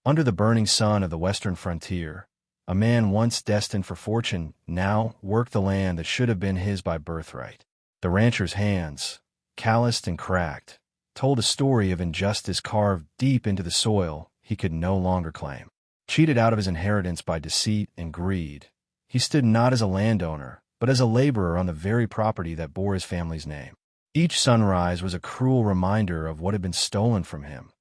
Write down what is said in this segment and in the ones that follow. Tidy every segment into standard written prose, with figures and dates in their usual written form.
Under the burning sun of the western frontier, a man once destined for fortune now worked the land that should have been his by birthright. The rancher's hands, calloused and cracked, told a story of injustice carved deep into the soil he could no longer claim. Cheated out of his inheritance by deceit and greed, he stood not as a landowner, but as a laborer on the very property that bore his family's name. Each sunrise was a cruel reminder of what had been stolen from him,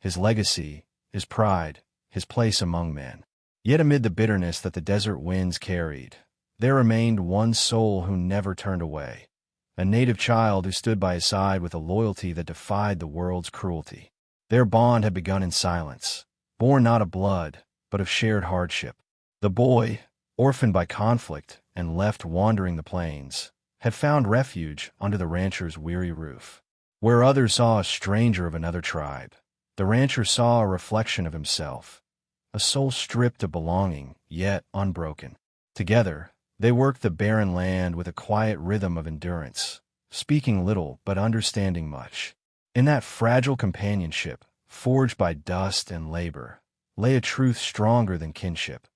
his legacy, his pride, his place among men. Yet amid the bitterness that the desert winds carried, there remained one soul who never turned away, a native child who stood by his side with a loyalty that defied the world's cruelty. Their bond had begun in silence, born not of blood, but of shared hardship. The boy, orphaned by conflict and left wandering the plains, had found refuge under the rancher's weary roof. Where others saw a stranger of another tribe, the rancher saw a reflection of himself, a soul stripped of belonging, yet unbroken. Together, they worked the barren land with a quiet rhythm of endurance, speaking little but understanding much. In that fragile companionship, forged by dust and labor, lay a truth stronger than kinship.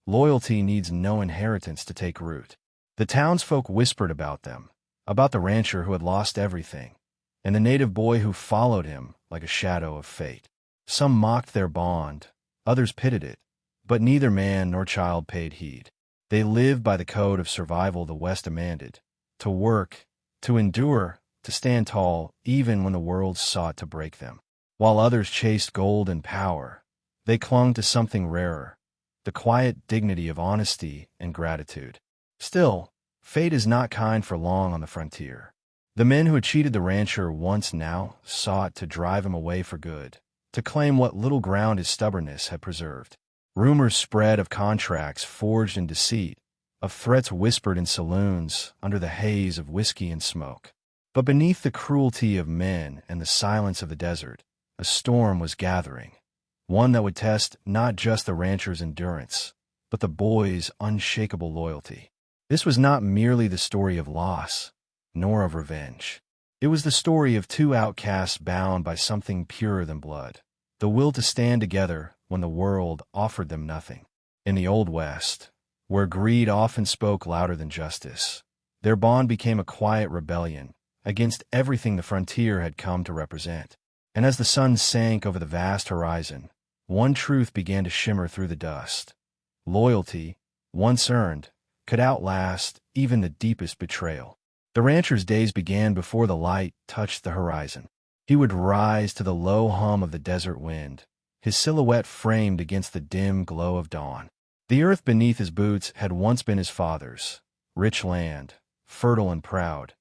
Loyalty needs no inheritance to take root. The townsfolk whispered about them, about the rancher who had lost everything, and the native boy who followed him like a shadow of fate. Some mocked their bond, others pitied it, but neither man nor child paid heed. They lived by the code of survival the West demanded: to work, to endure, to stand tall even when the world sought to break them. While others chased gold and power, they clung to something rarer, the quiet dignity of honesty and gratitude. Still, fate is not kind for long on the frontier. The men who had cheated the rancher once now sought to drive him away for good, to claim what little ground his stubbornness had preserved. Rumors spread of contracts forged in deceit, of threats whispered in saloons under the haze of whiskey and smoke. But beneath the cruelty of men and the silence of the desert, a storm was gathering, one that would test not just the rancher's endurance, but the boy's unshakable loyalty. This was not merely the story of loss, nor of revenge. It was the story of two outcasts bound by something purer than blood, the will to stand together when the world offered them nothing. In the Old West, where greed often spoke louder than justice, their bond became a quiet rebellion against everything the frontier had come to represent. And as the sun sank over the vast horizon, one truth began to shimmer through the dust. Loyalty, once earned, could outlast even the deepest betrayal. The rancher's days began before the light touched the horizon. He would rise to the low hum of the desert wind, his silhouette framed against the dim glow of dawn. The earth beneath his boots had once been his father's, rich land, fertile and proud,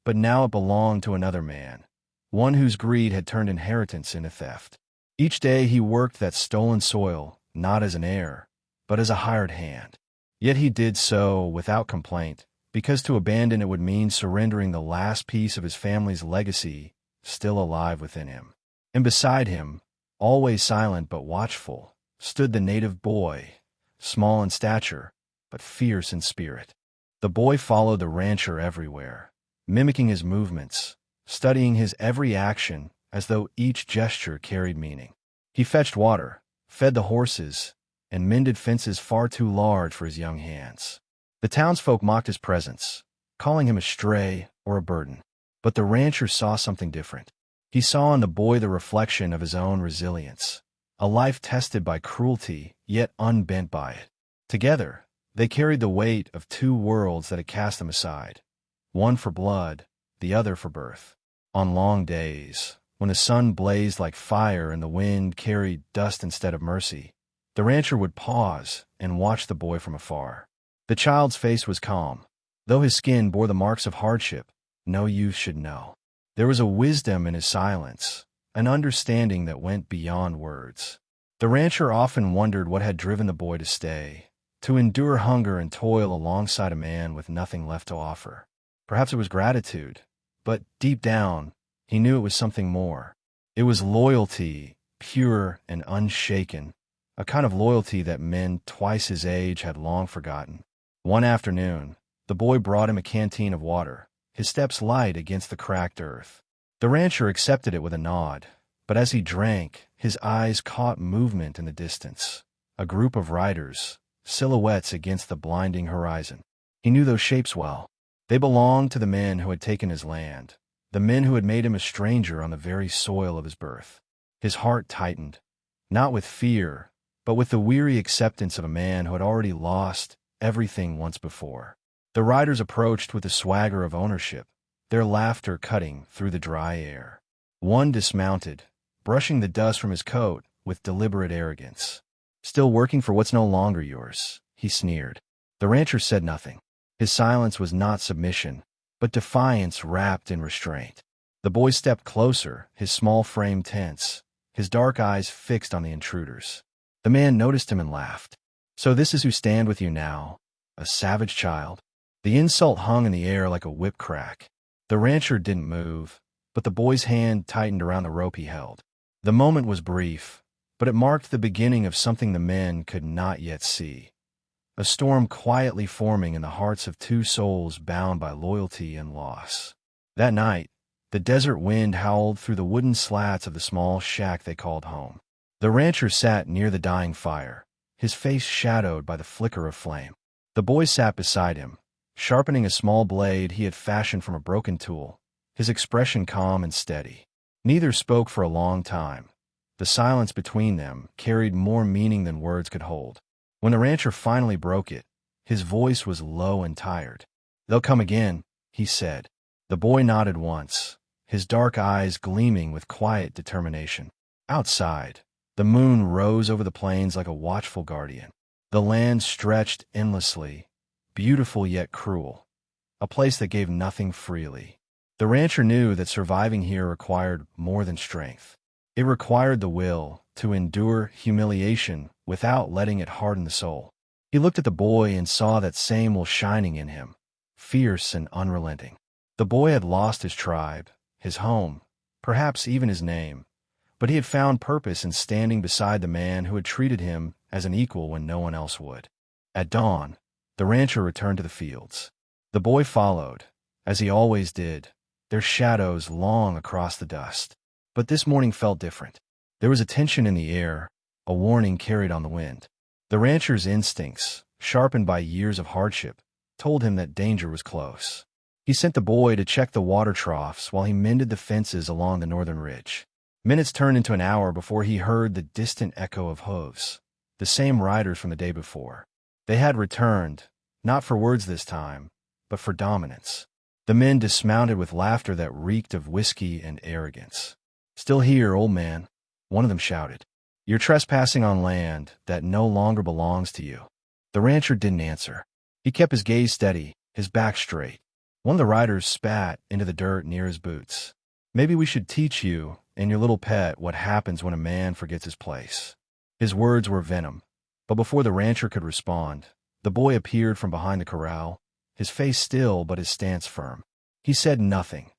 but now it belonged to another man, one whose greed had turned inheritance into theft. Each day he worked that stolen soil, not as an heir, but as a hired hand. Yet he did so without complaint, because to abandon it would mean surrendering the last piece of his family's legacy still alive within him. And beside him, always silent but watchful, stood the native boy, small in stature, but fierce in spirit. The boy followed the rancher everywhere, mimicking his movements, studying his every action as though each gesture carried meaning. He fetched water, fed the horses, and mended fences far too large for his young hands. The townsfolk mocked his presence, calling him a stray or a burden. But the rancher saw something different. He saw in the boy the reflection of his own resilience, a life tested by cruelty, yet unbent by it. Together, they carried the weight of two worlds that had cast them aside, one for blood, the other for birth. On long days, when the sun blazed like fire and the wind carried dust instead of mercy, the rancher would pause and watch the boy from afar. The child's face was calm, though his skin bore the marks of hardship no youth should know. There was a wisdom in his silence, an understanding that went beyond words. The rancher often wondered what had driven the boy to stay, to endure hunger and toil alongside a man with nothing left to offer. Perhaps it was gratitude, but deep down, he knew it was something more. It was loyalty, pure and unshaken, a kind of loyalty that men twice his age had long forgotten. One afternoon, the boy brought him a canteen of water, his steps light against the cracked earth. The rancher accepted it with a nod, but as he drank, His eyes caught movement in the distance. A group of riders, silhouettes against the blinding horizon. He knew those shapes well. They belonged to the men who had taken his land, the men who had made him a stranger on the very soil of his birth. His heart tightened, not with fear, but with the weary acceptance of a man who had already lost everything once before. The riders approached with the swagger of ownership, their laughter cutting through the dry air. One dismounted, brushing the dust from his coat with deliberate arrogance. "Still working for what's no longer yours," he sneered. The rancher said nothing. His silence was not submission, but defiance wrapped in restraint. The boy stepped closer, his small frame tense, his dark eyes fixed on the intruders. The man noticed him and laughed. "So this is who stand with you now? A savage child?" The insult hung in the air like a whip crack. The rancher didn't move, but the boy's hand tightened around the rope he held. The moment was brief, but it marked the beginning of something the men could not yet see. A storm quietly forming in the hearts of two souls bound by loyalty and loss. That night, the desert wind howled through the wooden slats of the small shack they called home. The rancher sat near the dying fire, his face shadowed by the flicker of flame. The boy sat beside him, sharpening a small blade he had fashioned from a broken tool, his expression calm and steady. Neither spoke for a long time. The silence between them carried more meaning than words could hold. When the rancher finally broke it, his voice was low and tired. "They'll come again," he said. The boy nodded once, his dark eyes gleaming with quiet determination. Outside, the moon rose over the plains like a watchful guardian. The land stretched endlessly, beautiful yet cruel, a place that gave nothing freely. The rancher knew that surviving here required more than strength. It required the will to endure humiliation without letting it harden the soul. He looked at the boy and saw that same will shining in him, fierce and unrelenting. The boy had lost his tribe, his home, perhaps even his name, but he had found purpose in standing beside the man who had treated him as an equal when no one else would. At dawn, the rancher returned to the fields. The boy followed, as he always did, their shadows long across the dust. But this morning felt different. There was a tension in the air, a warning carried on the wind. The rancher's instincts, sharpened by years of hardship, told him that danger was close. He sent the boy to check the water troughs while he mended the fences along the northern ridge. Minutes turned into an hour before he heard the distant echo of hooves, the same riders from the day before. They had returned, not for words this time, but for dominance. The men dismounted with laughter that reeked of whiskey and arrogance. "Still here, old man," one of them shouted. "You're trespassing on land that no longer belongs to you." The rancher didn't answer. He kept his gaze steady, his back straight. One of the riders spat into the dirt near his boots. "Maybe we should teach you and your little pet what happens when a man forgets his place." His words were venom, but before the rancher could respond, the boy appeared from behind the corral, his face still but his stance firm. He said nothing,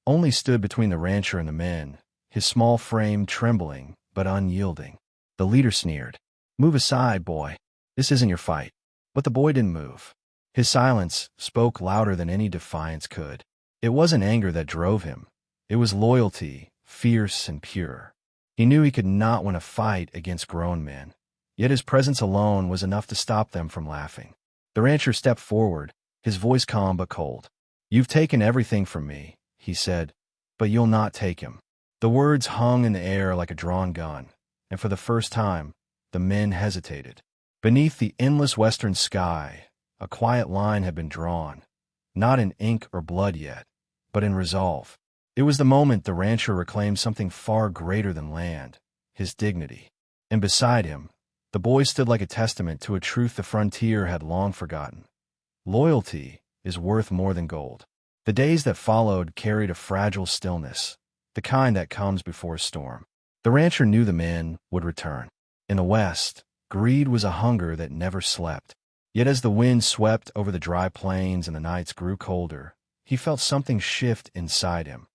only stood between the rancher and the men, his small frame trembling but unyielding. The leader sneered. "Move aside, boy. This isn't your fight." But the boy didn't move. His silence spoke louder than any defiance could. It wasn't anger that drove him. It was loyalty, fierce and pure. He knew he could not win a fight against grown men, yet his presence alone was enough to stop them from laughing. The rancher stepped forward, his voice calm but cold. "You've taken everything from me," he said, "but you'll not take him." The words hung in the air like a drawn gun, and for the first time, the men hesitated. Beneath the endless western sky, a quiet line had been drawn, not in ink or blood yet, but in resolve. It was the moment the rancher reclaimed something far greater than land, his dignity. And beside him, the boy stood like a testament to a truth the frontier had long forgotten. Loyalty is worth more than gold. The days that followed carried a fragile stillness, the kind that comes before a storm. The rancher knew the men would return. In the west, greed was a hunger that never slept. Yet as the wind swept over the dry plains and the nights grew colder, he felt something shift inside him,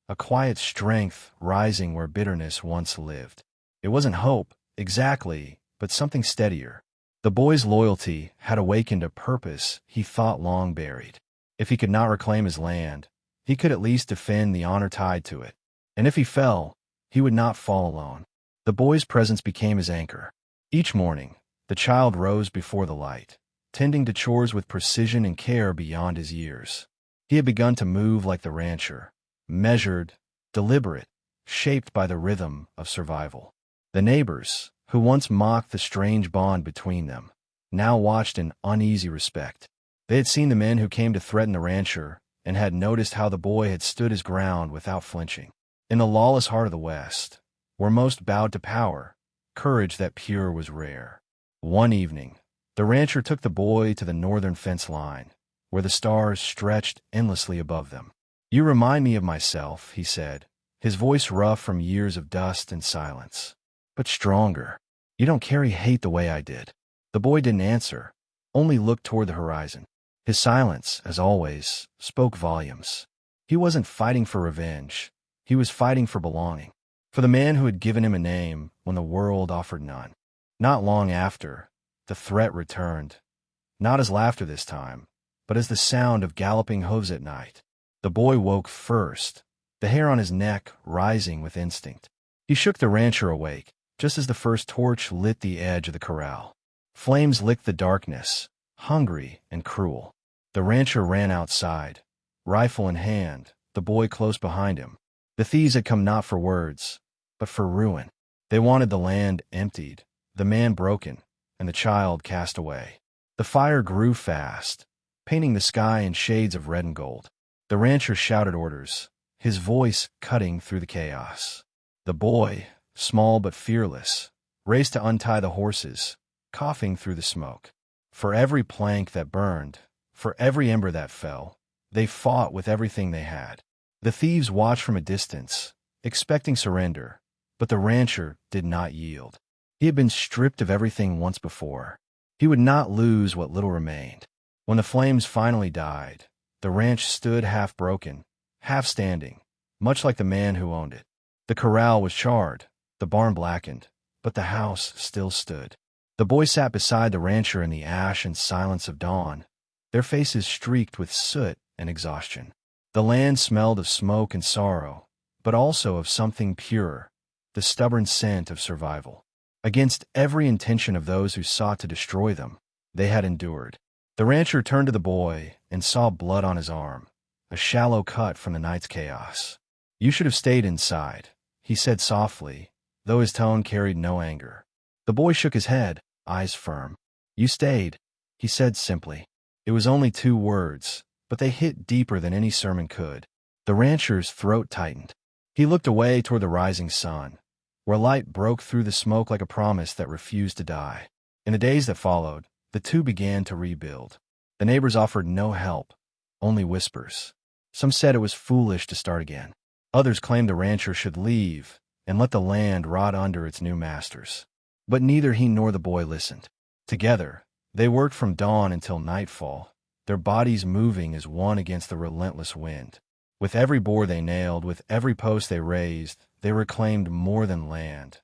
a quiet strength rising where bitterness once lived. It wasn't hope, exactly, but something steadier. The boy's loyalty had awakened a purpose he thought long buried. If he could not reclaim his land, he could at least defend the honor tied to it. And if he fell, he would not fall alone. The boy's presence became his anchor. Each morning, the child rose before the light, tending to chores with precision and care beyond his years. He had begun to move like the rancher, measured, deliberate, shaped by the rhythm of survival. The neighbors, who once mocked the strange bond between them, now watched in uneasy respect. They had seen the men who came to threaten the rancher and had noticed how the boy had stood his ground without flinching. In the lawless heart of the West, where most bowed to power, courage that pure was rare. One evening, the rancher took the boy to the northern fence line, where the stars stretched endlessly above them. "You remind me of myself," he said, his voice rough from years of dust and silence. "But stronger. You don't carry hate the way I did." The boy didn't answer, only looked toward the horizon. His silence, as always, spoke volumes. He wasn't fighting for revenge. He was fighting for belonging, for the man who had given him a name when the world offered none. Not long after, the threat returned, not as laughter this time, but as the sound of galloping hooves at night. The boy woke first, the hair on his neck rising with instinct. He shook the rancher awake, just as the first torch lit the edge of the corral. Flames licked the darkness, hungry and cruel. The rancher ran outside, rifle in hand, the boy close behind him. The thieves had come not for words, but for ruin. They wanted the land emptied, the man broken, and the child cast away. The fire grew fast, painting the sky in shades of red and gold. The rancher shouted orders, his voice cutting through the chaos. The boy, small but fearless, raced to untie the horses, coughing through the smoke. For every plank that burned, for every ember that fell, they fought with everything they had. The thieves watched from a distance, expecting surrender, but the rancher did not yield. He had been stripped of everything once before. He would not lose what little remained. When the flames finally died, the ranch stood half broken, half standing, much like the man who owned it. The corral was charred, the barn blackened, but the house still stood. The boy sat beside the rancher in the ash and silence of dawn, their faces streaked with soot and exhaustion. The land smelled of smoke and sorrow, but also of something purer, the stubborn scent of survival. Against every intention of those who sought to destroy them, they had endured. The rancher turned to the boy and saw blood on his arm, a shallow cut from the night's chaos. "You should have stayed inside," he said softly, though his tone carried no anger. The boy shook his head, eyes firm. "You stayed," he said simply. It was only 2 words, but they hit deeper than any sermon could. The rancher's throat tightened. He looked away toward the rising sun, where light broke through the smoke like a promise that refused to die. In the days that followed, the two began to rebuild. The neighbors offered no help, only whispers. Some said it was foolish to start again. Others claimed the rancher should leave and let the land rot under its new masters. But neither he nor the boy listened. Together, they worked from dawn until nightfall, their bodies moving as one against the relentless wind. With every bore they nailed, with every post they raised, they reclaimed more than land.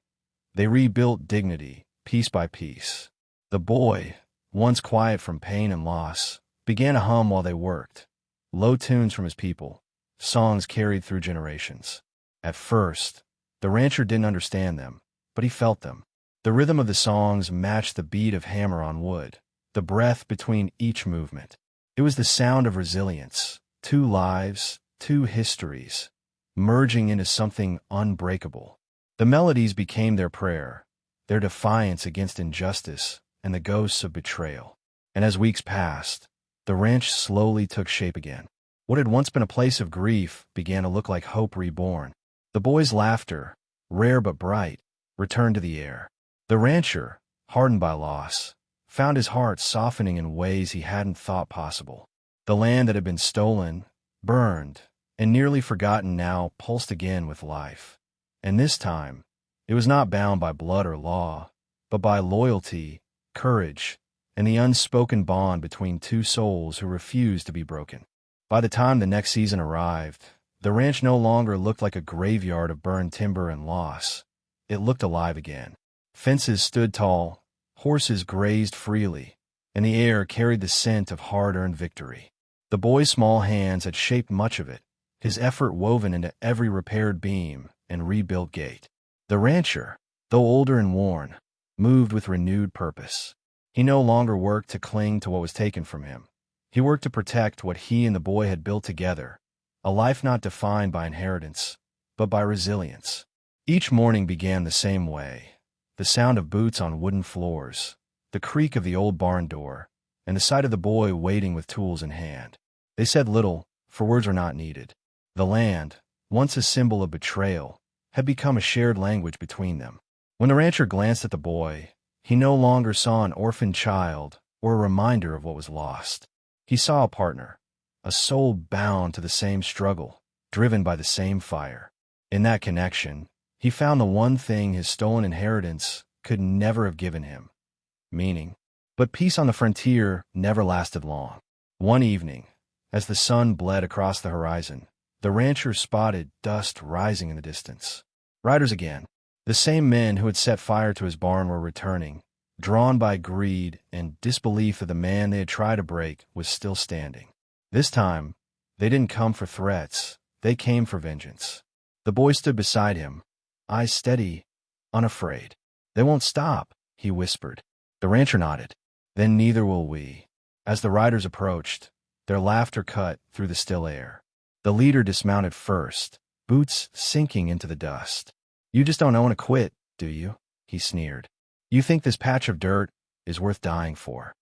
They rebuilt dignity, piece by piece. The boy, once quiet from pain and loss, began to hum while they worked. Low tunes from his people, songs carried through generations. At first, the rancher didn't understand them, but he felt them. The rhythm of the songs matched the beat of hammer on wood, the breath between each movement. It was the sound of resilience, 2 lives, 2 histories, merging into something unbreakable. The melodies became their prayer, their defiance against injustice and the ghosts of betrayal. And as weeks passed, the ranch slowly took shape again. What had once been a place of grief began to look like hope reborn. The boy's laughter, rare but bright, returned to the air. The rancher, hardened by loss, found his heart softening in ways he hadn't thought possible. The land that had been stolen, burned, and nearly forgotten now pulsed again with life. And this time, it was not bound by blood or law, but by loyalty, courage, and the unspoken bond between 2 souls who refused to be broken. By the time the next season arrived, the ranch no longer looked like a graveyard of burned timber and loss. It looked alive again. Fences stood tall, horses grazed freely, and the air carried the scent of hard-earned victory. The boy's small hands had shaped much of it, his effort woven into every repaired beam and rebuilt gate. The rancher, though older and worn, moved with renewed purpose. He no longer worked to cling to what was taken from him. He worked to protect what he and the boy had built together, a life not defined by inheritance, but by resilience. Each morning began the same way, the sound of boots on wooden floors, the creak of the old barn door, and the sight of the boy waiting with tools in hand. They said little, for words were not needed. The land, once a symbol of betrayal, had become a shared language between them. When the rancher glanced at the boy, he no longer saw an orphaned child or a reminder of what was lost. He saw a partner, a soul bound to the same struggle, driven by the same fire. In that connection, he found the one thing his stolen inheritance could never have given him: meaning. But peace on the frontier never lasted long. One evening, as the sun bled across the horizon, the rancher spotted dust rising in the distance. Riders again. The same men who had set fire to his barn were returning, drawn by greed and disbelief that the man they had tried to break was still standing. This time, they didn't come for threats, they came for vengeance. The boy stood beside him, eyes steady, unafraid. "They won't stop," he whispered. The rancher nodded. "Then neither will we." As the riders approached, their laughter cut through the still air. The leader dismounted first, boots sinking into the dust. "You just don't want to quit, do you?" he sneered. "You think this patch of dirt is worth dying for?"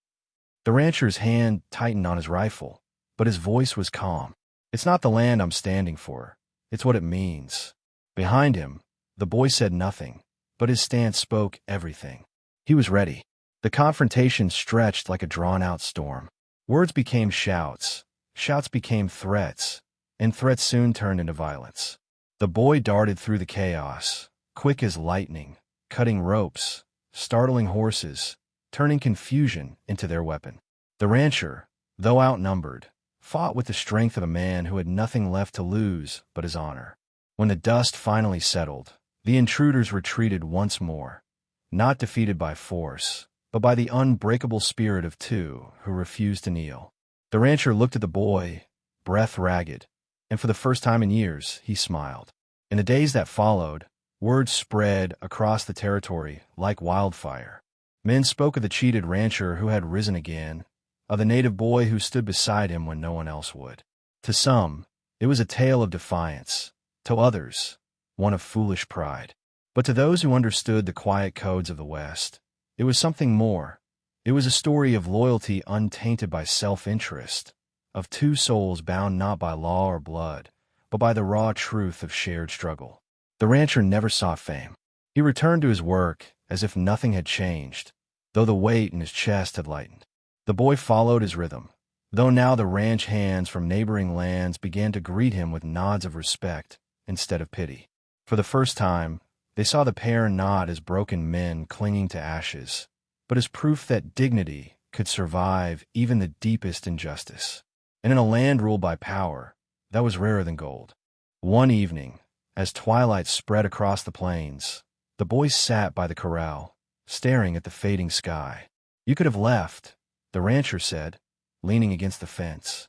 The rancher's hand tightened on his rifle, but his voice was calm. "It's not the land I'm standing for. It's what it means." Behind him, the boy said nothing, but his stance spoke everything. He was ready. The confrontation stretched like a drawn-out storm. Words became shouts, shouts became threats, and threats soon turned into violence. The boy darted through the chaos, quick as lightning, cutting ropes, startling horses, turning confusion into their weapon. The rancher, though outnumbered, fought with the strength of a man who had nothing left to lose but his honor. When the dust finally settled, the intruders retreated once more, not defeated by force, but by the unbreakable spirit of two who refused to kneel. The rancher looked at the boy, breath ragged, and for the first time in years, he smiled. In the days that followed, word spread across the territory like wildfire. Men spoke of the cheated rancher who had risen again, of the native boy who stood beside him when no one else would. To some, it was a tale of defiance. To others, one of foolish pride. But to those who understood the quiet codes of the West, it was something more. It was a story of loyalty untainted by self-interest, of two souls bound not by law or blood, but by the raw truth of shared struggle. The rancher never sought fame. He returned to his work as if nothing had changed, though the weight in his chest had lightened. The boy followed his rhythm, though now the ranch hands from neighboring lands began to greet him with nods of respect instead of pity. For the first time, they saw the pair not as broken men clinging to ashes, but as proof that dignity could survive even the deepest injustice. And in a land ruled by power, that was rarer than gold. One evening, as twilight spread across the plains, the boy sat by the corral, staring at the fading sky. "You could have left," the rancher said, leaning against the fence.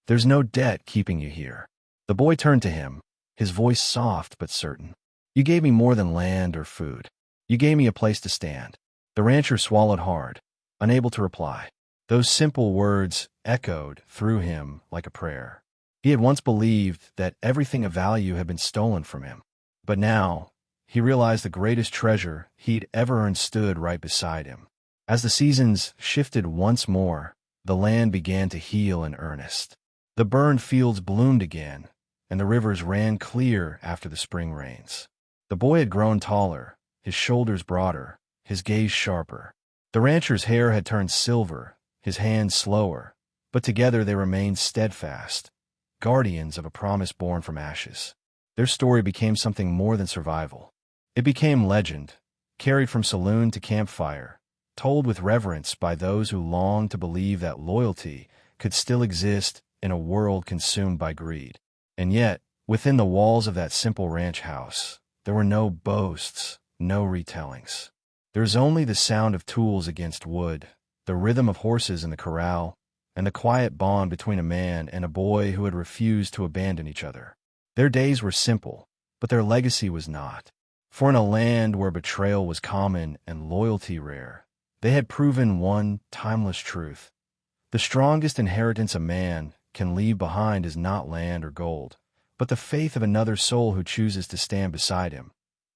"There's no debt keeping you here." The boy turned to him, his voice soft but certain. "You gave me more than land or food. You gave me a place to stand." The rancher swallowed hard, unable to reply. Those simple words echoed through him like a prayer. He had once believed that everything of value had been stolen from him. But now, he realized the greatest treasure he'd ever earned stood right beside him. As the seasons shifted once more, the land began to heal in earnest. The burned fields bloomed again, and the rivers ran clear after the spring rains. The boy had grown taller, his shoulders broader, his gaze sharper. The rancher's hair had turned silver, his hands slower, but together they remained steadfast, guardians of a promise born from ashes. Their story became something more than survival. It became legend, carried from saloon to campfire, told with reverence by those who longed to believe that loyalty could still exist in a world consumed by greed. And yet, within the walls of that simple ranch house, there were no boasts, no retellings. There was only the sound of tools against wood, the rhythm of horses in the corral, and the quiet bond between a man and a boy who had refused to abandon each other. Their days were simple, but their legacy was not. For in a land where betrayal was common and loyalty rare, they had proven one timeless truth. The strongest inheritance a man can leave behind is not land or gold, but the faith of another soul who chooses to stand beside him,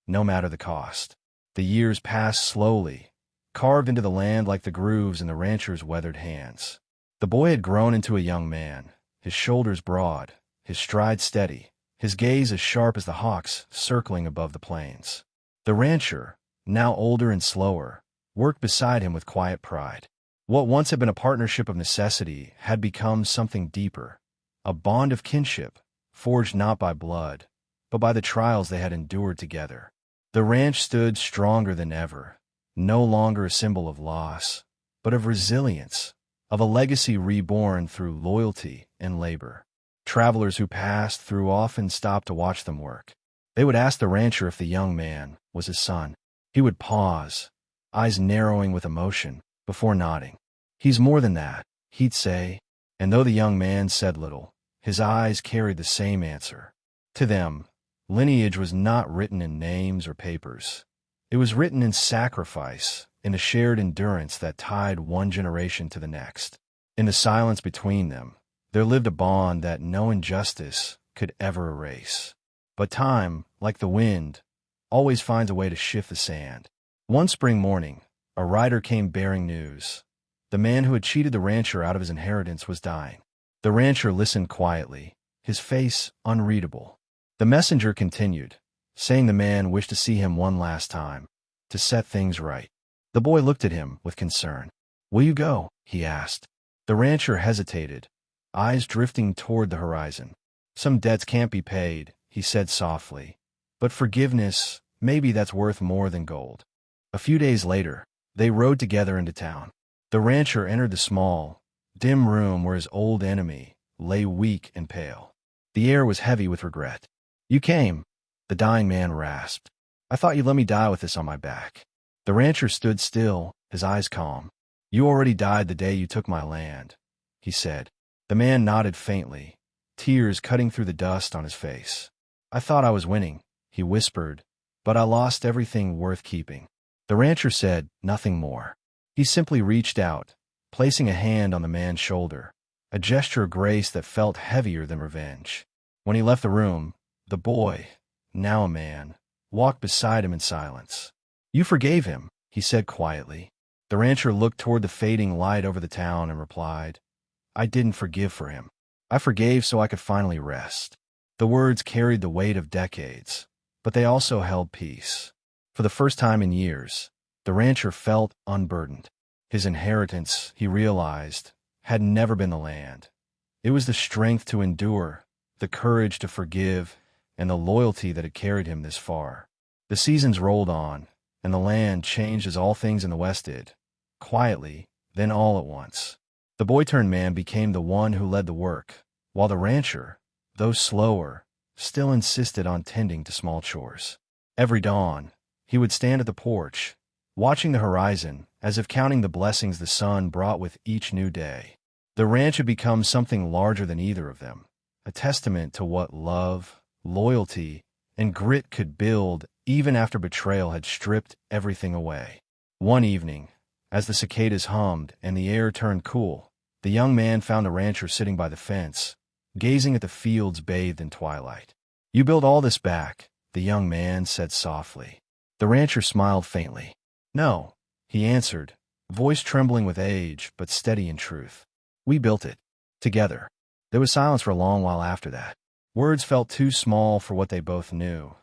no matter the cost. The years passed slowly, carved into the land like the grooves in the rancher's weathered hands. The boy had grown into a young man, his shoulders broad, his stride steady, his gaze as sharp as the hawks circling above the plains. The rancher, now older and slower, worked beside him with quiet pride. What once had been a partnership of necessity had become something deeper, a bond of kinship, forged not by blood, but by the trials they had endured together. The ranch stood stronger than ever, no longer a symbol of loss, but of resilience, of a legacy reborn through loyalty and labor. Travelers who passed through often stopped to watch them work. They would ask the rancher if the young man was his son. He would pause, eyes narrowing with emotion, before nodding. "He's more than that," he'd say, and though the young man said little, his eyes carried the same answer. To them, lineage was not written in names or papers. It was written in sacrifice, in a shared endurance that tied one generation to the next. In the silence between them, there lived a bond that no injustice could ever erase. But time, like the wind, always finds a way to shift the sand. One spring morning, a rider came bearing news. The man who had cheated the rancher out of his inheritance was dying. The rancher listened quietly, his face unreadable. The messenger continued, saying the man wished to see him one last time, to set things right. The boy looked at him with concern. "Will you go?" he asked. The rancher hesitated, eyes drifting toward the horizon. "Some debts can't be paid," he said softly. "But forgiveness, maybe that's worth more than gold." A few days later, they rode together into town. The rancher entered the small, dim room where his old enemy lay weak and pale. The air was heavy with regret. "You came," the dying man rasped. "I thought you'd let me die with this on my back." The rancher stood still, his eyes calm. "You already died the day you took my land," he said. The man nodded faintly, tears cutting through the dust on his face. "I thought I was winning," he whispered, "but I lost everything worth keeping." The rancher said nothing more. He simply reached out, placing a hand on the man's shoulder, a gesture of grace that felt heavier than revenge. When he left the room, the boy, now a man, walked beside him in silence. "You forgave him," he said quietly. The rancher looked toward the fading light over the town and replied, "I didn't forgive for him. I forgave so I could finally rest." The words carried the weight of decades, but they also held peace. For the first time in years, the rancher felt unburdened. His inheritance, he realized, had never been the land. It was the strength to endure, the courage to forgive, and the loyalty that had carried him this far. The seasons rolled on, and the land changed as all things in the West did, quietly, then all at once. The boy-turned man became the one who led the work, while the rancher, though slower, still insisted on tending to small chores. Every dawn, he would stand at the porch, watching the horizon, as if counting the blessings the sun brought with each new day. The ranch had become something larger than either of them, a testament to what love, loyalty, and grit could build even after betrayal had stripped everything away. One evening, as the cicadas hummed and the air turned cool, the young man found the rancher sitting by the fence, gazing at the fields bathed in twilight. "You built all this back," the young man said softly. The rancher smiled faintly. "No," he answered, voice trembling with age but steady in truth. "We built it. Together." There was silence for a long while after that. Words felt too small for what they both knew,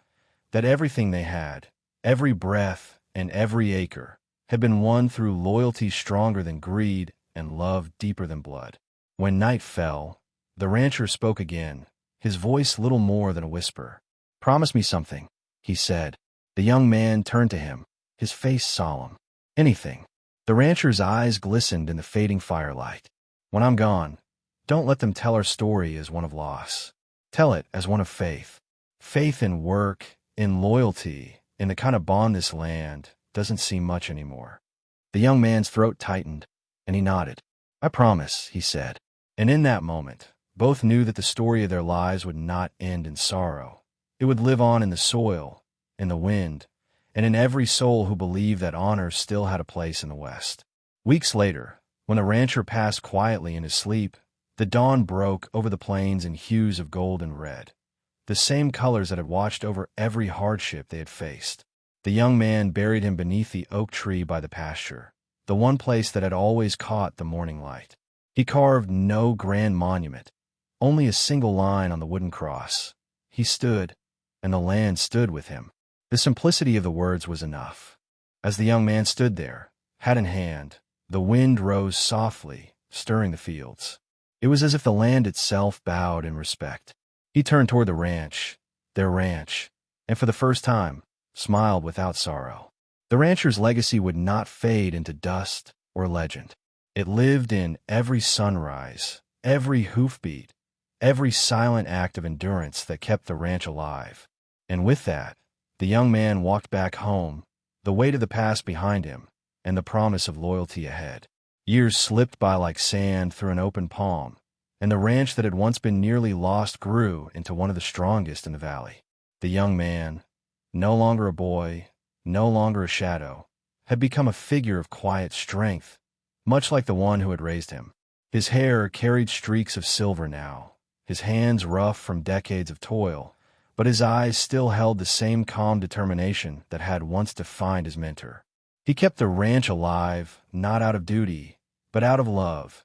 that everything they had, every breath and every acre, had been won through loyalty stronger than greed and love deeper than blood. When night fell, the rancher spoke again, his voice little more than a whisper. "Promise me something," he said. The young man turned to him, his face solemn. "Anything." The rancher's eyes glistened in the fading firelight. "When I'm gone, don't let them tell our story as one of loss. Tell it as one of faith. Faith in work, in loyalty, in the kind of bond this land doesn't see much anymore." The young man's throat tightened, and he nodded. "I promise," he said. And in that moment, both knew that the story of their lives would not end in sorrow. It would live on in the soil, in the wind, and in every soul who believed that honor still had a place in the West. Weeks later, when the rancher passed quietly in his sleep, the dawn broke over the plains in hues of gold and red, the same colors that had watched over every hardship they had faced. The young man buried him beneath the oak tree by the pasture, the one place that had always caught the morning light. He carved no grand monument, only a single line on the wooden cross. He stood, and the land stood with him. The simplicity of the words was enough. As the young man stood there, hat in hand, the wind rose softly, stirring the fields. It was as if the land itself bowed in respect. He turned toward the ranch, their ranch, and for the first time, smiled without sorrow. The rancher's legacy would not fade into dust or legend. It lived in every sunrise, every hoofbeat, every silent act of endurance that kept the ranch alive. And with that, the young man walked back home, the weight of the past behind him, and the promise of loyalty ahead. Years slipped by like sand through an open palm, and the ranch that had once been nearly lost grew into one of the strongest in the valley. The young man, no longer a boy, no longer a shadow, had become a figure of quiet strength, much like the one who had raised him. His hair carried streaks of silver now, his hands rough from decades of toil, but his eyes still held the same calm determination that had once defined his mentor. He kept the ranch alive, not out of duty, but out of love,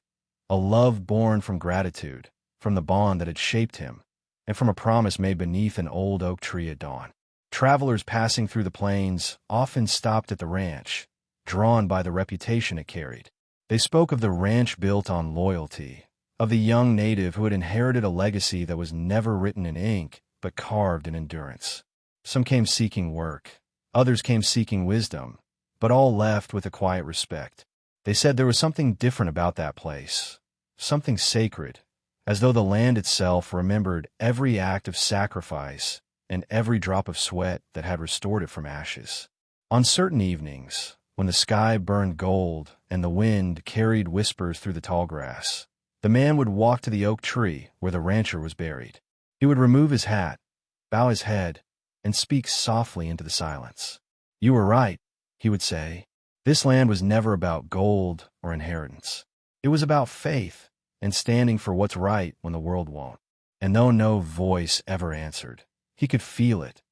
a love born from gratitude, from the bond that had shaped him, and from a promise made beneath an old oak tree at dawn. Travelers passing through the plains often stopped at the ranch, drawn by the reputation it carried. They spoke of the ranch built on loyalty, of the young native who had inherited a legacy that was never written in ink, but carved in endurance. Some came seeking work, others came seeking wisdom, but all left with a quiet respect. They said there was something different about that place, something sacred, as though the land itself remembered every act of sacrifice and every drop of sweat that had restored it from ashes. On certain evenings, when the sky burned gold and the wind carried whispers through the tall grass, the man would walk to the oak tree where the rancher was buried. He would remove his hat, bow his head, and speak softly into the silence. "You were right," he would say. "This land was never about gold or inheritance. It was about faith and standing for what's right when the world won't." And though no voice ever answered, he could feel it,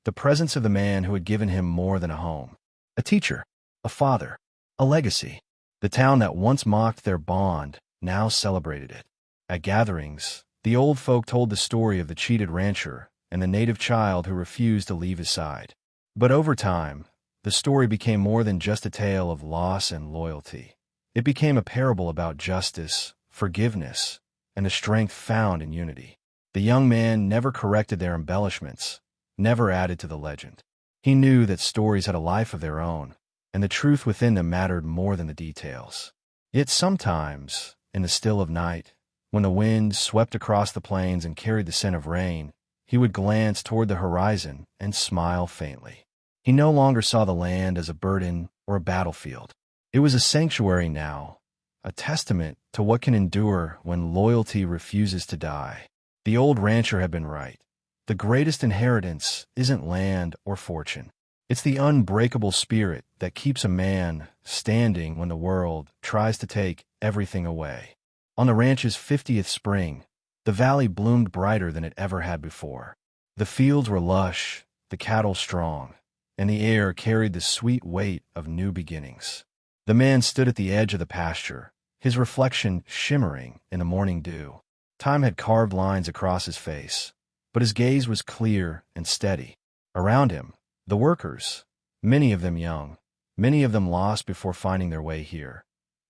the presence of the man who had given him more than a home, a teacher, a father, a legacy. The town that once mocked their bond now celebrated it. At gatherings, the old folk told the story of the cheated rancher and the native child who refused to leave his side. But over time, the story became more than just a tale of loss and loyalty. It became a parable about justice, forgiveness, and the strength found in unity. The young man never corrected their embellishments, never added to the legend. He knew that stories had a life of their own, and the truth within them mattered more than the details. Yet sometimes, in the still of night, when the wind swept across the plains and carried the scent of rain, he would glance toward the horizon and smile faintly. He no longer saw the land as a burden or a battlefield. It was a sanctuary now, a testament to what can endure when loyalty refuses to die. The old rancher had been right. The greatest inheritance isn't land or fortune. It's the unbreakable spirit that keeps a man standing when the world tries to take everything away. On the ranch's 50th spring, the valley bloomed brighter than it ever had before. The fields were lush, the cattle strong, and the air carried the sweet weight of new beginnings. The man stood at the edge of the pasture, his reflection shimmering in the morning dew. Time had carved lines across his face, but his gaze was clear and steady. Around him, the workers, many of them young, many of them lost before finding their way here,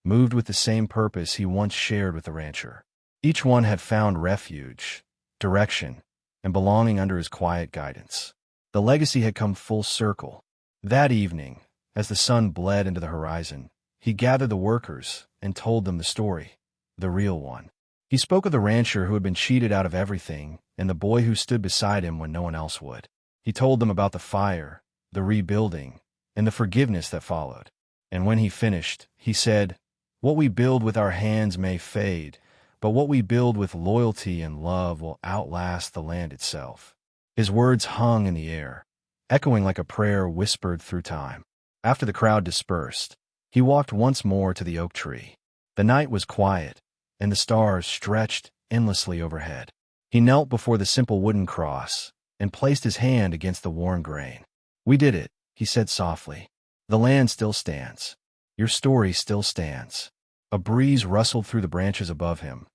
moved with the same purpose he once shared with the rancher. Each one had found refuge, direction, and belonging under his quiet guidance. The legacy had come full circle. That evening, as the sun bled into the horizon, he gathered the workers and told them the story, the real one. He spoke of the rancher who had been cheated out of everything and the boy who stood beside him when no one else would. He told them about the fire, the rebuilding, and the forgiveness that followed. And when he finished, he said, "What we build with our hands may fade, but what we build with loyalty and love will outlast the land itself." His words hung in the air, echoing like a prayer whispered through time. After the crowd dispersed, he walked once more to the oak tree. The night was quiet, and the stars stretched endlessly overhead. He knelt before the simple wooden cross and placed his hand against the worn grain. "We did it," he said softly. "The land still stands. Your story still stands." A breeze rustled through the branches above him,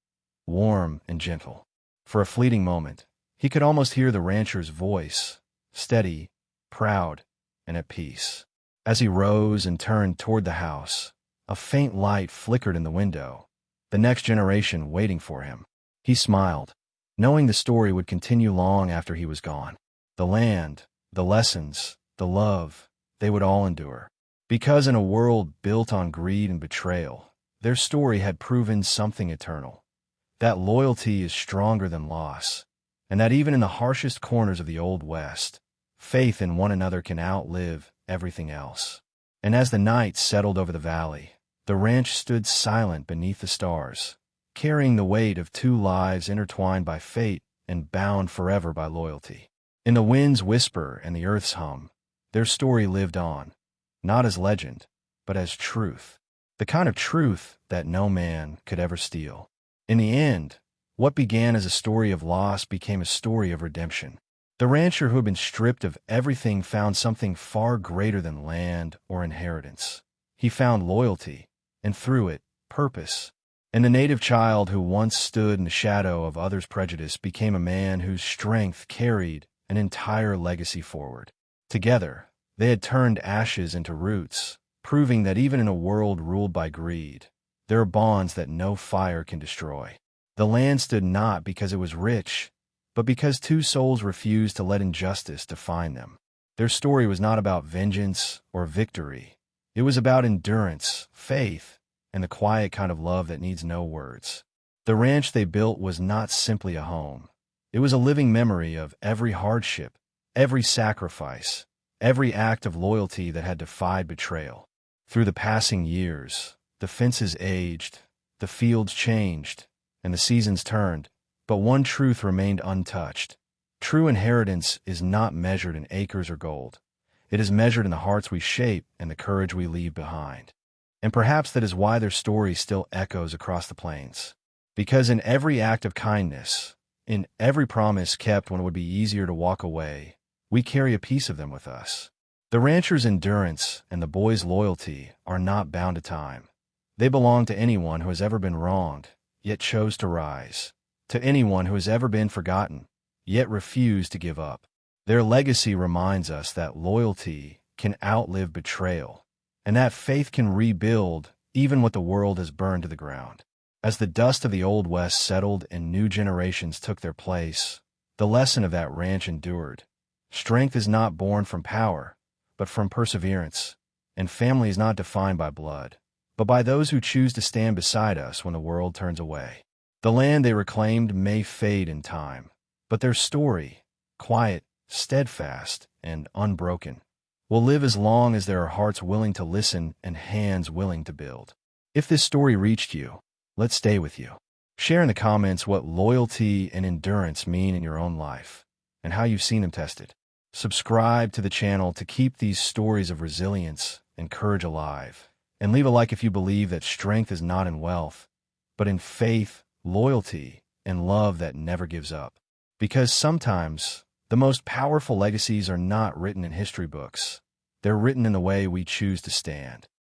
warm and gentle. For a fleeting moment, he could almost hear the rancher's voice, steady, proud, and at peace. As he rose and turned toward the house, a faint light flickered in the window, the next generation waiting for him. He smiled, knowing the story would continue long after he was gone. The land, the lessons, the love, they would all endure. Because in a world built on greed and betrayal, their story had proven something eternal. That loyalty is stronger than loss, and that even in the harshest corners of the Old West, faith in one another can outlive everything else. And as the night settled over the valley, the ranch stood silent beneath the stars, carrying the weight of two lives intertwined by fate and bound forever by loyalty. In the wind's whisper and the earth's hum, their story lived on, not as legend, but as truth. The kind of truth that no man could ever steal. In the end, what began as a story of loss became a story of redemption. The rancher who had been stripped of everything found something far greater than land or inheritance. He found loyalty, and through it, purpose. And the native child who once stood in the shadow of others' prejudice became a man whose strength carried an entire legacy forward. Together, they had turned ashes into roots, proving that even in a world ruled by greed, there are bonds that no fire can destroy. The land stood not because it was rich, but because two souls refused to let injustice define them. Their story was not about vengeance or victory. It was about endurance, faith, and the quiet kind of love that needs no words. The ranch they built was not simply a home. It was a living memory of every hardship, every sacrifice, every act of loyalty that had defied betrayal. Through the passing years, the fences aged, the fields changed, and the seasons turned, but one truth remained untouched. True inheritance is not measured in acres or gold. It is measured in the hearts we shape and the courage we leave behind. And perhaps that is why their story still echoes across the plains. Because in every act of kindness, in every promise kept when it would be easier to walk away, we carry a piece of them with us. The rancher's endurance and the boy's loyalty are not bound to time. They belong to anyone who has ever been wronged, yet chose to rise. To anyone who has ever been forgotten, yet refused to give up. Their legacy reminds us that loyalty can outlive betrayal, and that faith can rebuild even what the world has burned to the ground. As the dust of the Old West settled and new generations took their place, the lesson of that ranch endured. Strength is not born from power, but from perseverance, and family is not defined by blood, but by those who choose to stand beside us when the world turns away. The land they reclaimed may fade in time, but their story, quiet, steadfast, and unbroken, will live as long as there are hearts willing to listen and hands willing to build. If this story reached you, let's stay with you. Share in the comments what loyalty and endurance mean in your own life, and how you've seen them tested. Subscribe to the channel to keep these stories of resilience and courage alive, and leave a like if you believe that strength is not in wealth, but in faith, loyalty, and love that never gives up. Because sometimes, the most powerful legacies are not written in history books. They're written in the way we choose to stand.